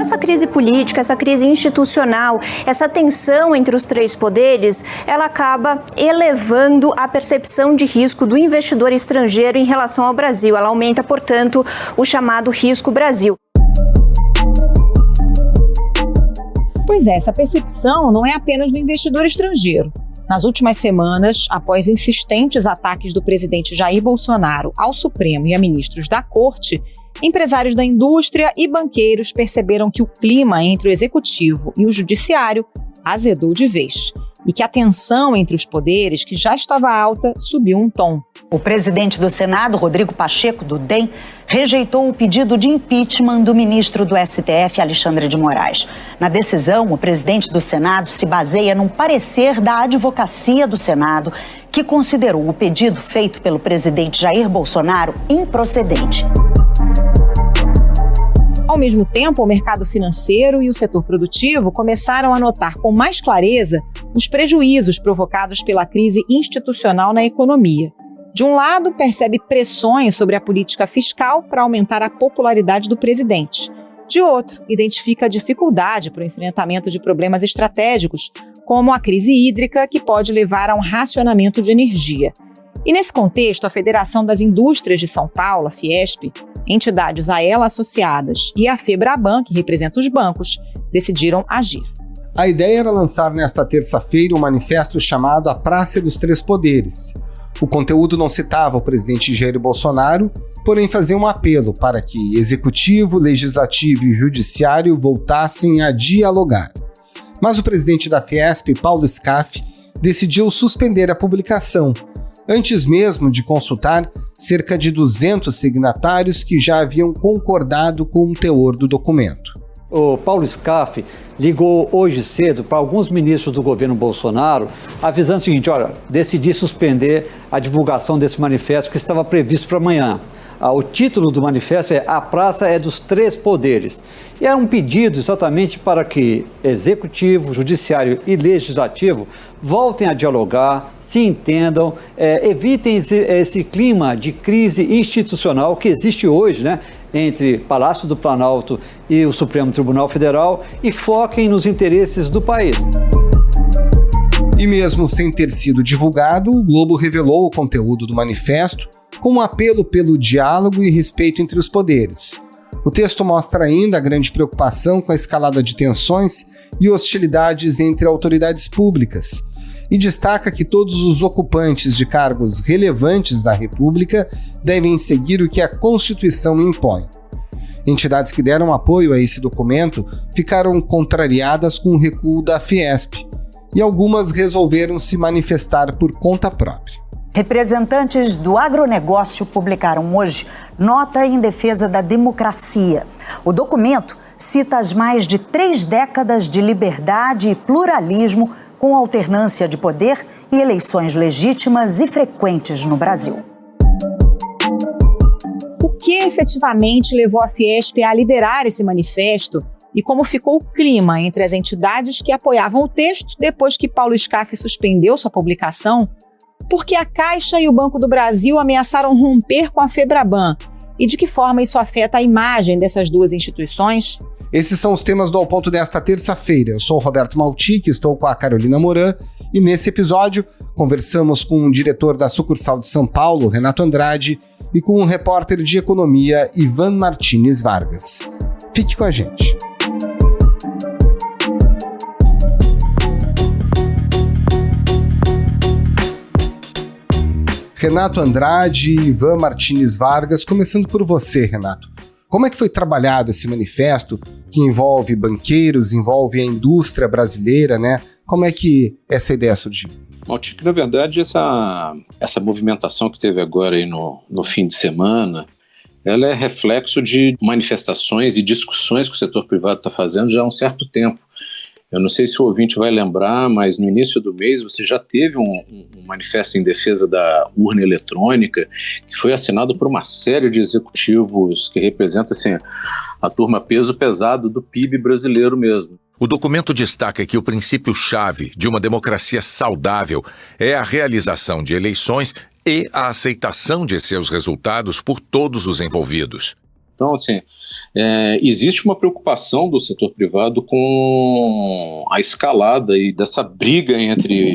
Essa crise política, essa crise institucional, essa tensão entre os três poderes, ela acaba elevando a percepção de risco do investidor estrangeiro em relação ao Brasil. Ela aumenta, portanto, o chamado risco Brasil. Pois é, essa percepção não é apenas do investidor estrangeiro. Nas últimas semanas, após insistentes ataques do presidente Jair Bolsonaro ao Supremo e a ministros da Corte, empresários da indústria e banqueiros perceberam que o clima entre o executivo e o judiciário azedou de vez e que a tensão entre os poderes, que já estava alta, subiu um tom. O presidente do Senado, Rodrigo Pacheco, do DEM, rejeitou o pedido de impeachment do ministro do STF, Alexandre de Moraes. Na decisão, o presidente do Senado se baseia num parecer da Advocacia do Senado, que considerou o pedido feito pelo presidente Jair Bolsonaro improcedente. Ao mesmo tempo, o mercado financeiro e o setor produtivo começaram a notar com mais clareza os prejuízos provocados pela crise institucional na economia. De um lado, percebe pressões sobre a política fiscal para aumentar a popularidade do presidente. De outro, identifica a dificuldade para o enfrentamento de problemas estratégicos, como a crise hídrica, que pode levar a um racionamento de energia. E nesse contexto, a Federação das Indústrias de São Paulo, a Fiesp, entidades a ela associadas e a Febraban, que representa os bancos, decidiram agir. A ideia era lançar nesta terça-feira um manifesto chamado A Praça dos Três Poderes. O conteúdo não citava o presidente Jair Bolsonaro, porém fazia um apelo para que executivo, legislativo e judiciário voltassem a dialogar. Mas o presidente da Fiesp, Paulo Scaff, decidiu suspender a publicação, antes mesmo de consultar cerca de 200 signatários que já haviam concordado com o teor do documento. O Paulo Scaff ligou hoje cedo para alguns ministros do governo Bolsonaro, avisando o seguinte: olha, decidi suspender a divulgação desse manifesto que estava previsto para amanhã. O título do manifesto é A Praça é dos Três Poderes. E era um pedido exatamente para que executivo, judiciário e legislativo voltem a dialogar, se entendam, evitem esse clima de crise institucional que existe hoje, né, entre Palácio do Planalto e o Supremo Tribunal Federal, e foquem nos interesses do país. E mesmo sem ter sido divulgado, o Globo revelou o conteúdo do manifesto com um apelo pelo diálogo e respeito entre os poderes. O texto mostra ainda a grande preocupação com a escalada de tensões e hostilidades entre autoridades públicas e destaca que todos os ocupantes de cargos relevantes da República devem seguir o que a Constituição impõe. Entidades que deram apoio a esse documento ficaram contrariadas com o recuo da Fiesp e algumas resolveram se manifestar por conta própria. Representantes do agronegócio publicaram hoje nota em defesa da democracia. O documento cita as mais de 3 décadas de liberdade e pluralismo com alternância de poder e eleições legítimas e frequentes no Brasil. O que efetivamente levou a Fiesp a liderar esse manifesto e como ficou o clima entre as entidades que apoiavam o texto depois que Paulo Scaff suspendeu sua publicação? Porque a Caixa e o Banco do Brasil ameaçaram romper com a Febraban e de que forma isso afeta a imagem dessas duas instituições? Esses são os temas do Ao Ponto desta terça-feira. Eu sou o Roberto Maltic, estou com a Carolina Moran e nesse episódio conversamos com o diretor da sucursal de São Paulo, Renato Andrade, e com o repórter de economia, Ivan Martins Vargas. Fique com a gente. Renato Andrade e Ivan Martins Vargas, começando por você, Renato. Como é que foi trabalhado esse manifesto que envolve banqueiros, envolve a indústria brasileira, né? Como é que essa ideia surgiu? Maltic, na verdade, essa movimentação que teve agora aí no fim de semana, ela é reflexo de manifestações e discussões que o setor privado está fazendo já há um certo tempo. Eu não sei se o ouvinte vai lembrar, mas no início do mês você já teve um manifesto em defesa da urna eletrônica, que foi assinado por uma série de executivos que representa assim, a turma peso pesado do PIB brasileiro mesmo. O documento destaca que o princípio-chave de uma democracia saudável é a realização de eleições e a aceitação de seus resultados por todos os envolvidos. Então, assim, existe uma preocupação do setor privado com a escalada e dessa briga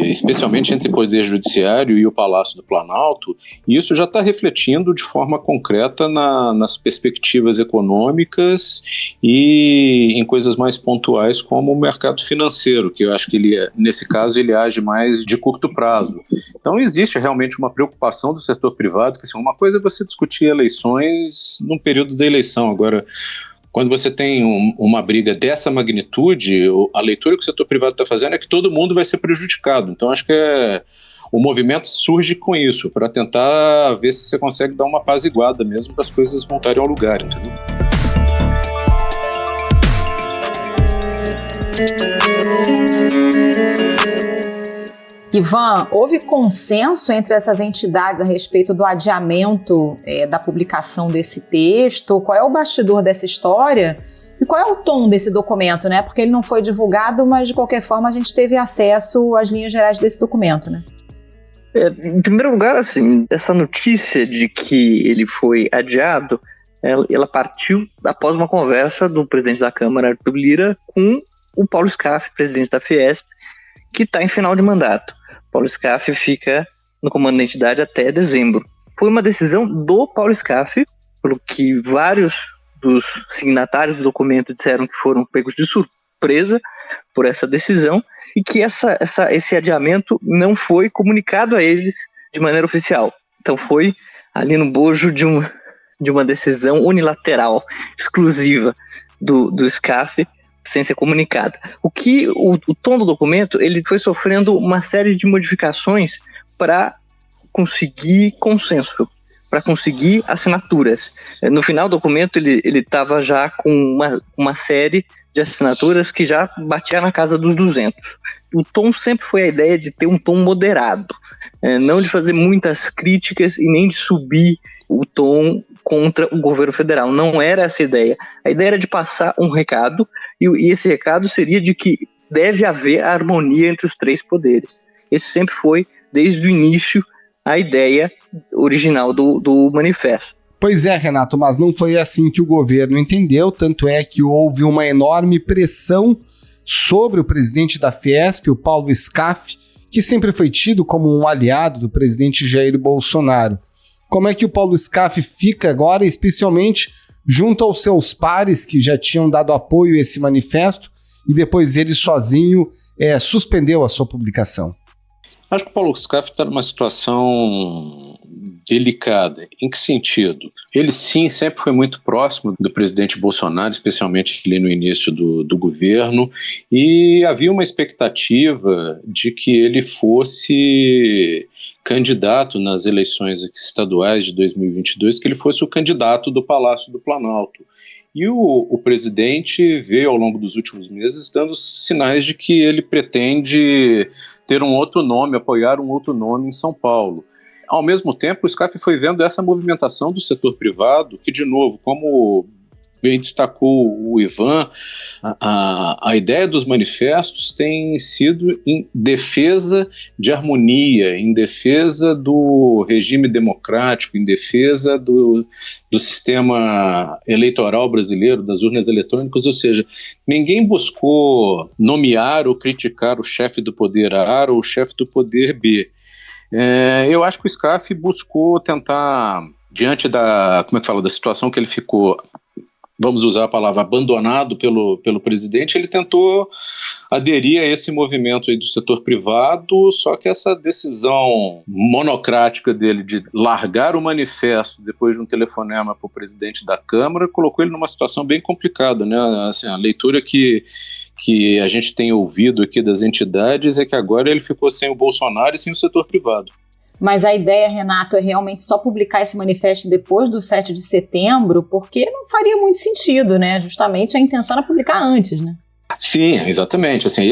especialmente entre o Poder Judiciário e o Palácio do Planalto, e isso já está refletindo de forma concreta nas perspectivas econômicas e em coisas mais pontuais como o mercado financeiro, que eu acho que nesse caso ele age mais de curto prazo. Então existe realmente uma preocupação do setor privado, que assim, uma coisa é você discutir eleições num período da eleição, agora quando você tem uma briga dessa magnitude, a leitura que o setor privado está fazendo é que todo mundo vai ser prejudicado. Então acho que o movimento surge com isso, para tentar ver se você consegue dar uma apaziguada mesmo para as coisas voltarem ao lugar, entendeu? Ivan, houve consenso entre essas entidades a respeito do adiamento da publicação desse texto? Qual é o bastidor dessa história? E qual é o tom desse documento, né? Porque ele não foi divulgado, mas de qualquer forma a gente teve acesso às linhas gerais desse documento, né? Em primeiro lugar, assim, essa notícia de que ele foi adiado, ela partiu após uma conversa do presidente da Câmara, Arthur Lira, com o Paulo Scaff, presidente da Fiesp, que está em final de mandato. Paulo Scaff fica no comando da entidade até dezembro. Foi uma decisão do Paulo Scaff, pelo que vários dos signatários do documento disseram que foram pegos de surpresa por essa decisão e que esse adiamento não foi comunicado a eles de maneira oficial. Então foi ali no bojo de uma decisão unilateral, exclusiva do Scaff, sem ser comunicada. O tom do documento, ele foi sofrendo uma série de modificações para conseguir consenso, para conseguir assinaturas. No final do documento, ele estava já com uma série de assinaturas que já batia na casa dos 200. O tom sempre foi a ideia de ter um tom moderado, não de fazer muitas críticas e nem de subir o tom contra o governo federal. Não era essa a ideia. A ideia era de passar um recado, e esse recado seria de que deve haver harmonia entre os três poderes. Esse sempre foi, desde o início, a ideia original do manifesto. Pois é, Renato, mas não foi assim que o governo entendeu, tanto é que houve uma enorme pressão sobre o presidente da Fiesp, o Paulo Scaff, que sempre foi tido como um aliado do presidente Jair Bolsonaro. Como é que o Paulo Scaff fica agora, especialmente junto aos seus pares que já tinham dado apoio a esse manifesto e depois ele sozinho suspendeu a sua publicação? Acho que o Paulo Scaff está numa situação delicada. Em que sentido? Ele sim sempre foi muito próximo do presidente Bolsonaro, especialmente ali no início do governo, e havia uma expectativa de que ele fosse candidato nas eleições estaduais de 2022, que ele fosse o candidato do Palácio do Planalto. E o presidente veio ao longo dos últimos meses dando sinais de que ele pretende ter um outro nome, apoiar um outro nome em São Paulo. Ao mesmo tempo, o Scaff foi vendo essa movimentação do setor privado, que, de novo, como bem destacou o Ivan, a ideia dos manifestos tem sido em defesa de harmonia, em defesa do regime democrático, em defesa do sistema eleitoral brasileiro, das urnas eletrônicas, ou seja, ninguém buscou nomear ou criticar o chefe do poder A ou o chefe do poder B. Eu acho que o Scaff buscou tentar, diante da situação que ele ficou, vamos usar a palavra, abandonado pelo presidente, ele tentou aderir a esse movimento aí do setor privado, só que essa decisão monocrática dele de largar o manifesto depois de um telefonema para o presidente da Câmara colocou ele numa situação bem complicada, né? Assim, a leitura que a gente tem ouvido aqui das entidades é que agora ele ficou sem o Bolsonaro e sem o setor privado. Mas a ideia, Renato, é realmente só publicar esse manifesto depois do 7 de setembro, porque não faria muito sentido, né? Justamente a intenção era publicar antes, né? Sim, exatamente. Assim,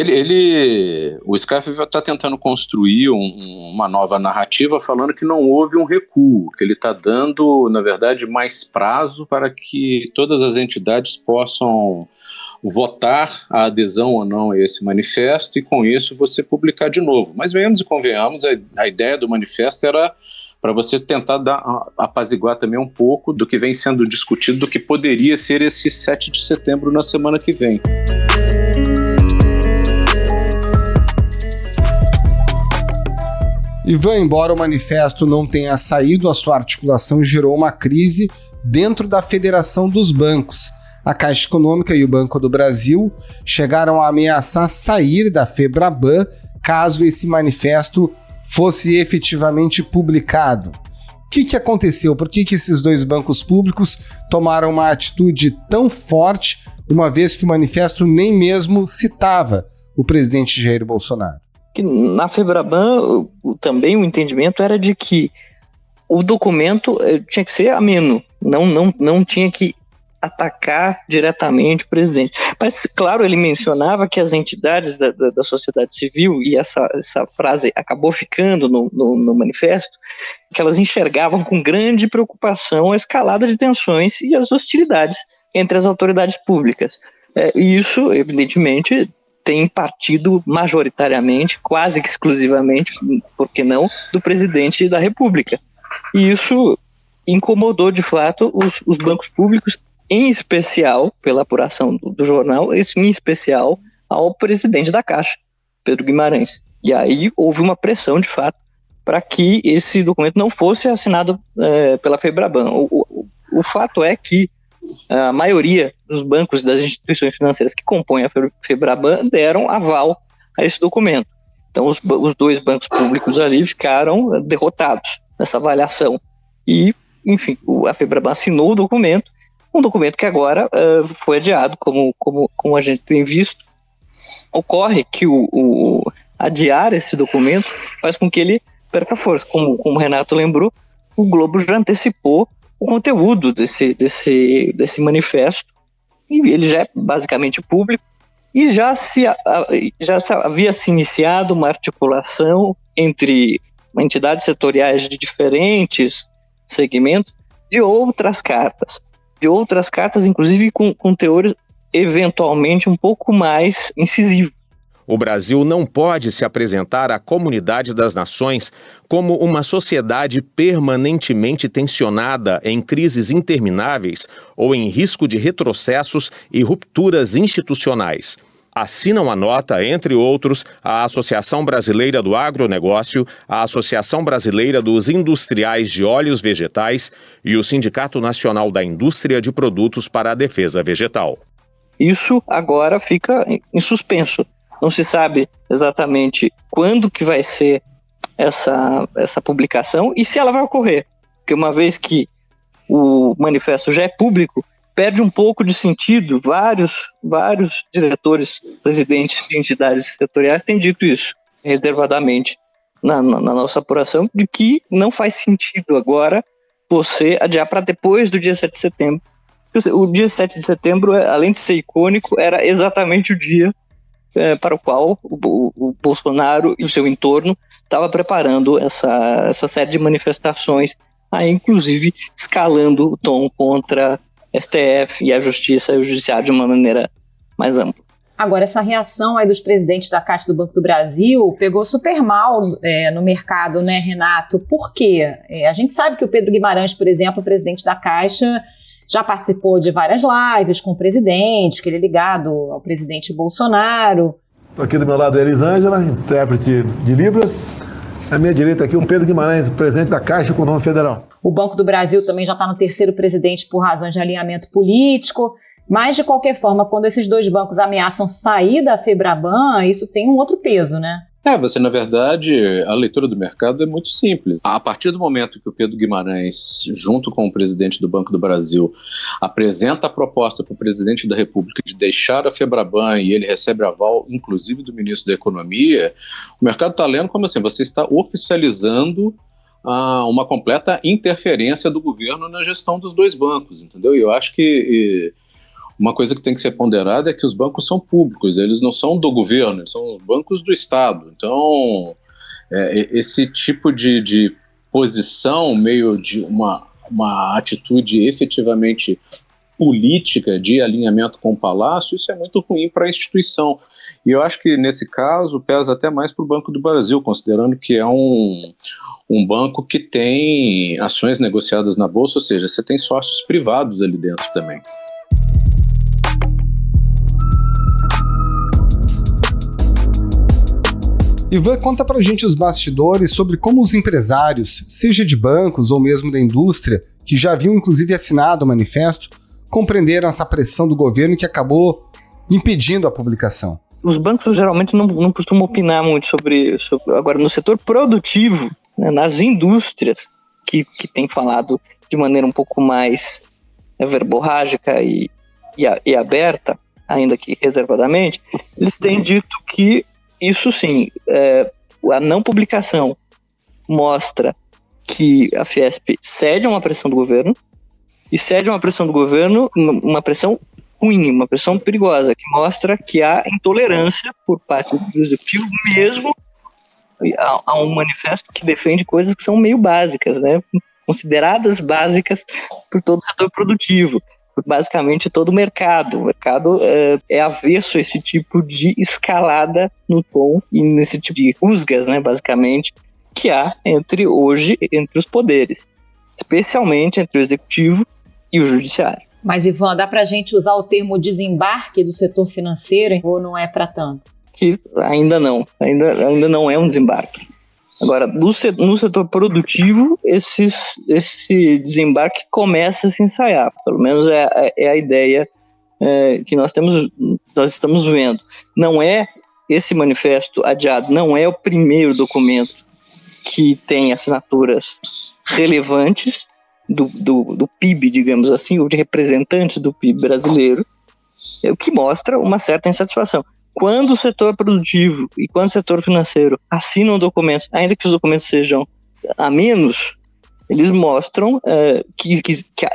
o Scaff está tentando construir uma nova narrativa falando que não houve um recuo, que ele está dando, na verdade, mais prazo para que todas as entidades possam votar a adesão ou não a esse manifesto e com isso você publicar de novo. Mas venhamos e convenhamos, a ideia do manifesto era para você tentar apaziguar também um pouco do que vem sendo discutido, do que poderia ser esse 7 de setembro na semana que vem. Ivan, embora o manifesto não tenha saído, a sua articulação gerou uma crise dentro da Federação dos Bancos. A Caixa Econômica e o Banco do Brasil chegaram a ameaçar sair da Febraban caso esse manifesto fosse efetivamente publicado. O que aconteceu? Por que esses dois bancos públicos tomaram uma atitude tão forte, uma vez que o manifesto nem mesmo citava o presidente Jair Bolsonaro? Na Febraban, também o entendimento era de que o documento tinha que ser ameno, não tinha que atacar diretamente o presidente. Mas, claro, ele mencionava que as entidades da sociedade civil, e essa frase acabou ficando no manifesto, que elas enxergavam com grande preocupação a escalada de tensões e as hostilidades entre as autoridades públicas. E isso, evidentemente, tem partido majoritariamente, quase que exclusivamente, por que não, do presidente da República. E isso incomodou, de fato, os bancos públicos, em especial, pela apuração do jornal, em especial ao presidente da Caixa, Pedro Guimarães. E aí houve uma pressão, de fato, para que esse documento não fosse assinado pela Febraban. O fato é que a maioria dos bancos e das instituições financeiras que compõem a Febraban deram aval a esse documento. Então os dois bancos públicos ali ficaram derrotados nessa avaliação. E, enfim, a Febraban assinou o documento, um documento que agora foi adiado, como a gente tem visto. Ocorre que o adiar esse documento faz com que ele perca força. Como o Renato lembrou, o Globo já antecipou o conteúdo desse manifesto, e ele já é basicamente público, e já havia se iniciado uma articulação entre entidades setoriais de diferentes segmentos de outras cartas, inclusive com teores eventualmente um pouco mais incisivos. O Brasil não pode se apresentar à comunidade das nações como uma sociedade permanentemente tensionada em crises intermináveis ou em risco de retrocessos e rupturas institucionais. Assinam a nota, entre outros, a Associação Brasileira do Agronegócio, a Associação Brasileira dos Industriais de Óleos Vegetais e o Sindicato Nacional da Indústria de Produtos para a Defesa Vegetal. Isso agora fica em suspenso. Não se sabe exatamente quando que vai ser essa publicação e se ela vai ocorrer. Porque uma vez que o manifesto já é público, perde um pouco de sentido. Vários diretores, presidentes de entidades setoriais têm dito isso, reservadamente, na nossa apuração, de que não faz sentido agora você adiar para depois do dia 7 de setembro. O dia 7 de setembro, além de ser icônico, era exatamente o dia para o qual o Bolsonaro e o seu entorno estavam preparando essa série de manifestações, aí inclusive escalando o tom contra a STF e a Justiça e o Judiciário de uma maneira mais ampla. Agora, essa reação aí dos presidentes da Caixa e do Banco do Brasil pegou super mal no mercado, né, Renato? Por quê? A gente sabe que o Pedro Guimarães, por exemplo, o presidente da Caixa, já participou de várias lives com o presidente, que ele é ligado ao presidente Bolsonaro. Aqui do meu lado é a Elisângela, intérprete de Libras. À minha direita aqui o Pedro Guimarães, presidente da Caixa Econômica Federal. O Banco do Brasil também já está no terceiro presidente por razões de alinhamento político. Mas, de qualquer forma, quando esses dois bancos ameaçam sair da Febraban, isso tem um outro peso, né? Na verdade, a leitura do mercado é muito simples. A partir do momento que o Pedro Guimarães, junto com o presidente do Banco do Brasil, apresenta a proposta para o presidente da República de deixar a Febraban e ele recebe aval, inclusive do ministro da Economia, o mercado está lendo como assim, você está oficializando uma completa interferência do governo na gestão dos dois bancos, entendeu? E eu acho que uma coisa que tem que ser ponderada é que os bancos são públicos, eles não são do governo, eles são bancos do Estado. Então, esse tipo de posição, meio de uma atitude efetivamente política de alinhamento com o Palácio, isso é muito ruim para a instituição. E eu acho que, nesse caso, pesa até mais para o Banco do Brasil, considerando que é um banco que tem ações negociadas na Bolsa, ou seja, você tem sócios privados ali dentro também. Ivan, conta pra gente os bastidores sobre como os empresários, seja de bancos ou mesmo da indústria, que já haviam inclusive assinado o manifesto, compreenderam essa pressão do governo que acabou impedindo a publicação. Os bancos geralmente não costumam opinar muito sobre agora no setor produtivo, né, nas indústrias, que tem falado de maneira um pouco mais verborrágica e aberta, ainda que reservadamente, eles têm dito que isso sim, a não publicação mostra que a Fiesp cede a uma pressão do governo, e cede a uma pressão do governo, uma pressão ruim, uma pressão perigosa, que mostra que há intolerância por parte do executivo, mesmo a um manifesto que defende coisas que são meio básicas, né? Consideradas básicas por todo o setor produtivo, por basicamente todo o mercado. O mercado é avesso a esse tipo de escalada no tom e nesse tipo de rusgas, né, basicamente, que há entre os poderes, especialmente entre o executivo e o judiciário. Mas, Ivan, dá para a gente usar o termo desembarque do setor financeiro ou não é para tanto? Que ainda não é um desembarque. Agora, no setor produtivo, esse desembarque começa a se ensaiar. Pelo menos é a ideia que nós estamos vendo. Não é esse manifesto adiado, não é o primeiro documento que tem assinaturas relevantes do PIB, digamos assim, ou de representantes do PIB brasileiro, o que mostra uma certa insatisfação. Quando o setor produtivo e quando o setor financeiro assinam documentos, ainda que os documentos sejam a menos, eles mostram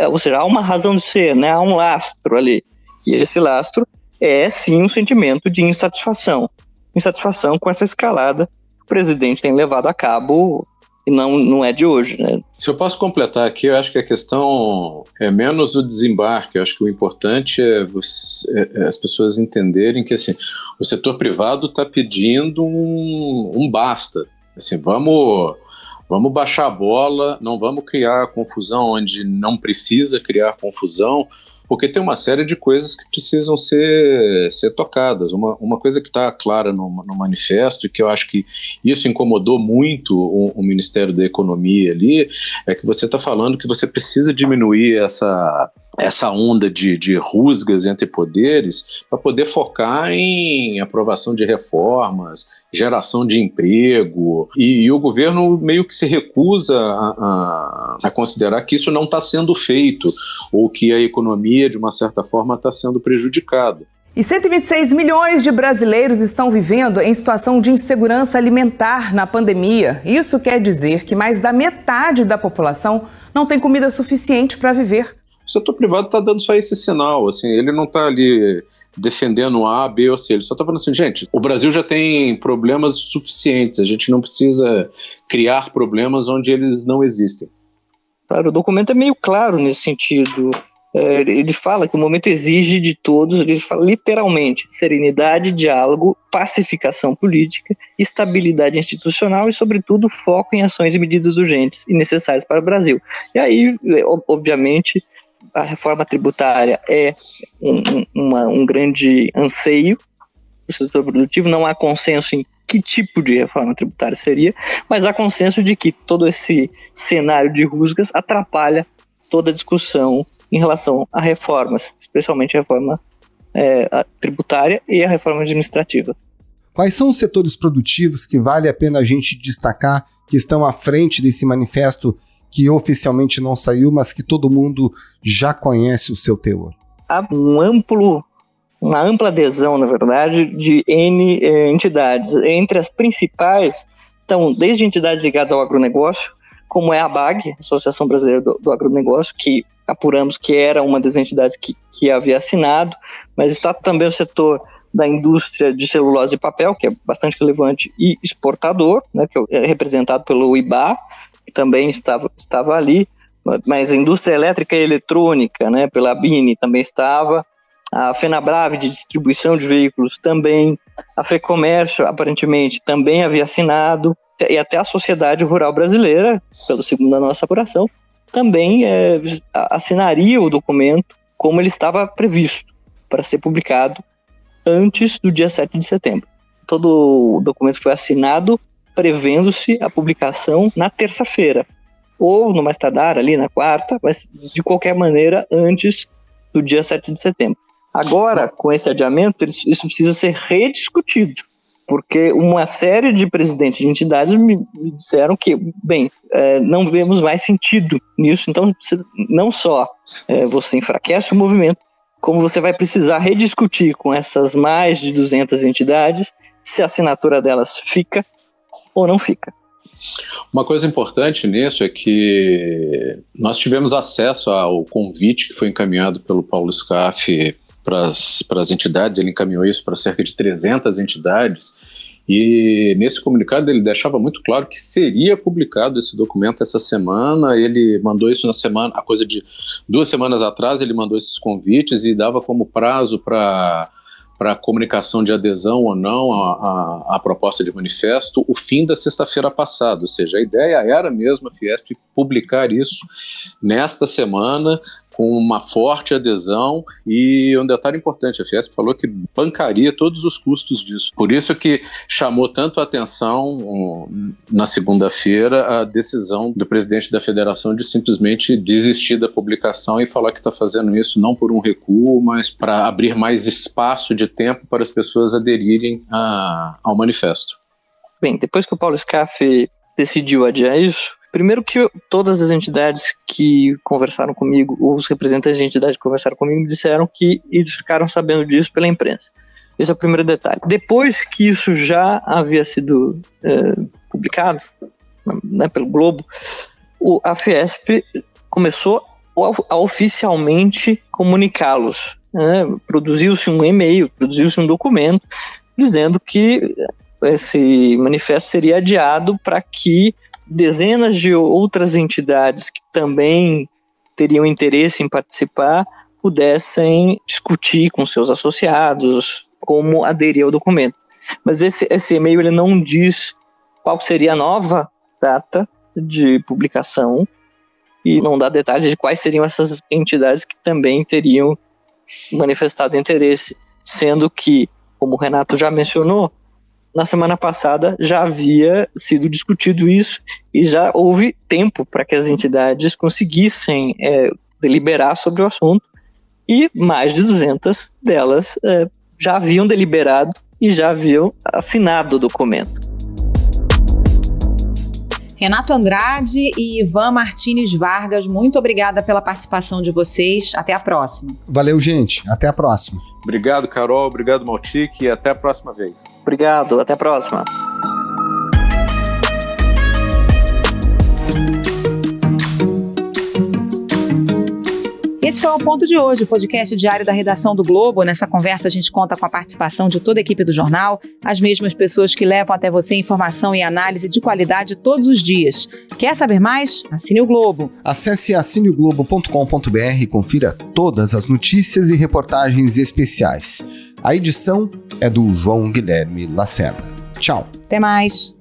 ou seja, há uma razão de ser, né? Há um lastro ali. E esse lastro é, sim, um sentimento de insatisfação. Insatisfação com essa escalada que o presidente tem levado a cabo, e não é de hoje, né? Se eu posso completar aqui, eu acho que a questão é menos o desembarque. Eu acho que o importante é as pessoas entenderem que assim, o setor privado está pedindo um basta. Assim, vamos baixar a bola, não vamos criar confusão onde não precisa criar confusão, porque tem uma série de coisas que precisam ser tocadas. Uma coisa que está clara no manifesto, e que eu acho que isso incomodou muito o Ministério da Economia ali, é que você está falando que você precisa diminuir essa onda de rusgas entre poderes para poder focar em aprovação de reformas, geração de emprego, e o governo meio que se recusa a considerar que isso não está sendo feito, ou que a economia, de uma certa forma, está sendo prejudicada. E 126 milhões de brasileiros estão vivendo em situação de insegurança alimentar na pandemia. Isso quer dizer que mais da metade da população não tem comida suficiente para viver. O setor privado está dando só esse sinal, assim, ele não está ali defendendo A, B ou C, ele só está falando assim, gente, o Brasil já tem problemas suficientes, a gente não precisa criar problemas onde eles não existem. Claro, o documento é meio claro nesse sentido. Ele fala que o momento exige de todos, ele fala literalmente, serenidade, diálogo, pacificação política, estabilidade institucional e, sobretudo, foco em ações e medidas urgentes e necessárias para o Brasil. E aí, obviamente, a reforma tributária é um grande anseio do setor produtivo. Não há consenso em que tipo de reforma tributária seria, mas há consenso de que todo esse cenário de rusgas atrapalha toda a discussão em relação a reformas, especialmente a reforma tributária e a reforma administrativa. Quais são os setores produtivos que vale a pena a gente destacar, que estão à frente desse manifesto que oficialmente não saiu, mas que todo mundo já conhece o seu teor? Há uma ampla adesão, na verdade, de N entidades. Entre as principais estão desde entidades ligadas ao agronegócio, como é a ABAG, Associação Brasileira do Agronegócio, que apuramos que era uma das entidades que havia assinado, mas está também o setor da indústria de celulose e papel, que é bastante relevante, e exportador, né, que é representado pelo IBA, que também estava ali, mas a indústria elétrica e eletrônica, né, pela ABINE também estava, A FenaBrave, de distribuição de veículos, também. A FEComércio, aparentemente, também havia assinado. E até a Sociedade Rural Brasileira, segundo a nossa apuração, também assinaria o documento como ele estava previsto para ser publicado antes do dia 7 de setembro. Todo o documento foi assinado prevendo-se a publicação na terça-feira, ou no mais tardar ali na quarta, mas de qualquer maneira antes do dia 7 de setembro. Agora, com esse adiamento, isso precisa ser rediscutido, porque uma série de presidentes de entidades me disseram que, não vemos mais sentido nisso, então não só você enfraquece o movimento, como você vai precisar rediscutir com essas mais de 200 entidades se a assinatura delas fica ou não fica. Uma coisa importante nisso é que nós tivemos acesso ao convite que foi encaminhado pelo Paulo Scaff para as entidades. Ele encaminhou isso para cerca de 300 entidades, e nesse comunicado ele deixava muito claro que seria publicado esse documento essa semana. Ele mandou isso na semana, a coisa de 2 semanas atrás, ele mandou esses convites e dava como prazo para a comunicação de adesão ou não à proposta de manifesto o fim da sexta-feira passada, ou seja, a ideia era mesmo a Fiesp publicar isso nesta semana, com uma forte adesão. E um detalhe importante, a Fiesp falou que bancaria todos os custos disso. Por isso que chamou tanto a atenção na segunda-feira a decisão do presidente da federação de simplesmente desistir da publicação e falar que está fazendo isso não por um recuo, mas para abrir mais espaço de tempo para as pessoas aderirem ao manifesto. Bem, depois que o Paulo Scaff decidiu adiar isso, primeiro que todas as entidades que conversaram comigo, os representantes de entidades que conversaram comigo, me disseram que eles ficaram sabendo disso pela imprensa. Esse é o primeiro detalhe. Depois que isso já havia sido publicado, né, pelo Globo, a Fiesp começou a oficialmente comunicá-los. Produziu-se um e-mail, produziu-se um documento dizendo que esse manifesto seria adiado para que dezenas de outras entidades que também teriam interesse em participar pudessem discutir com seus associados como aderir ao documento. Mas esse e-mail ele não diz qual seria a nova data de publicação e não dá detalhes de quais seriam essas entidades que também teriam manifestado interesse, sendo que, como o Renato já mencionou, na semana passada já havia sido discutido isso e já houve tempo para que as entidades conseguissem deliberar sobre o assunto, e mais de 200 delas já haviam deliberado e já haviam assinado o documento. Renato Andrade e Ivan Martins Vargas, muito obrigada pela participação de vocês. Até a próxima. Valeu, gente. Até a próxima. Obrigado, Carol. Obrigado, Maltic. E até a próxima vez. Obrigado. Até a próxima. Esse foi o Ponto de Hoje, o podcast diário da redação do Globo. Nessa conversa a gente conta com a participação de toda a equipe do jornal, as mesmas pessoas que levam até você informação e análise de qualidade todos os dias. Quer saber mais? Assine o Globo. Acesse assineoglobo.com.br e confira todas as notícias e reportagens especiais. A edição é do João Guilherme Lacerda. Tchau. Até mais.